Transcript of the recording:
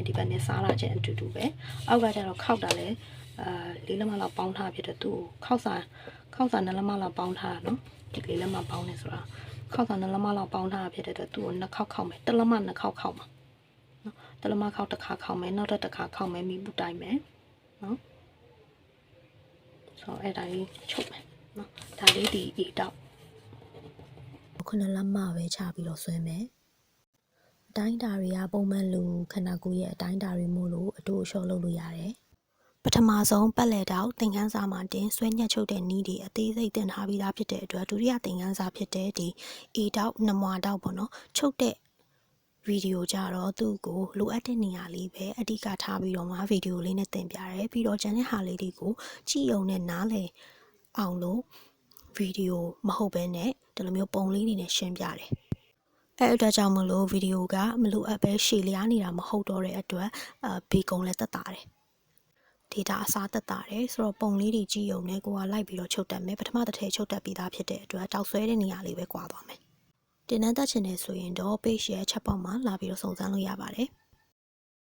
ဒီဘက်နဲ့စားလာခြင်းအတူတူပဲအောက်ကကျတော့ခောက်တာလဲလေးလက်မလောက်ပေါင်းထားဖြစ်တဲ့သူ့ကိုခောက်စာနှစ်လက်မလောက်ပေါင်းထားနော်ဒီလေးလက်မပေါင်းနေဆိုတာခောက်စာနှစ်လက်မလောက်ပေါင်းထားဖြစ်တဲ့သူ့ကိုနှစ်ခေါက်ခောက်မယ်တစ်လက်မနှစ်ခေါက်ခောက်မှာနော်တစ်လက်မခောက်တစ်ခါခောက်မယ်နောက်တစ်ခါခောက်မယ်မိပူတိုင်မယ်နော်ဆိုအဲ့ဒါလေးချုပ်မယ်နော်ဒါလေးဒီအေးတော့ခုနှစ်လက်မပဲချပြီးတော့ဆွဲမယ်အတိုင်းတာတွေကပုံမှန်လူခန္ဓာကိုယ်ရဲ့အတိုင်းတာတွေမို့လို့အတူအလျှော့လုပ်လို့ရတယ်ပထမဆုံးပတ်လည်တောက်သင်ခန်းစာမှာတင်ဆွဲညှက်ချုပ်တဲ့နည်းတွေအသေးစိတ်တင်ထားပြီးသားဖြစ်တဲ့အတွက်ဒုတိယသင်ခန်းစာဖြစ်တဲ့ဒီ A တောက်နှမွာတောက်ပေါ့နော်ချုပ်တဲ့ဗီဒီယိုကြတော့သူ့ကိုလိုအပ်တဲ့နေရာလေးပဲအဓိကထားပြီးတော့မှဗီဒီယိုလေးနဲ့တင်ပြရတယ်ပြီးတော့ကျန်တဲ့ဟာလေးတွေကိုကြည့်ုံနဲ့နားလည်အောင်လို့ဗီဒီယိုမဟုတ်ဘဲနဲ့ဒီလိုမျိုးပုံလေးတွေနဲ့ရှင်းပြတယ်အဲ့အတွက်ကြောင့်မလို့ဗီဒီယိုကမလိုအပ်ပဲရှည်လျားနေတာမဟုတ်တော့တဲ့အတွက်ဘေကုံလည်းတက်တာတယ်data အစားတက်တာတယ်ဆိုတော့ပုံလေးတွေကြည့်ုံနဲ့ကိုကလိုက်ပြီးတော့ချုပ်တက်မယ်ပထမတစ်ထည်ချုပ်တက်ပြီးသားဖြစ်တဲ့အတွက်တောက်ဆွဲတဲ့နေရာလေးပဲကွာသွားမယ်တင်နန်းတက်ချင်တယ်ဆိုရင်တော့ page ရဲ့ chat box မှာလာပြီးတော့စုံစမ်းလို့ရပါတယ်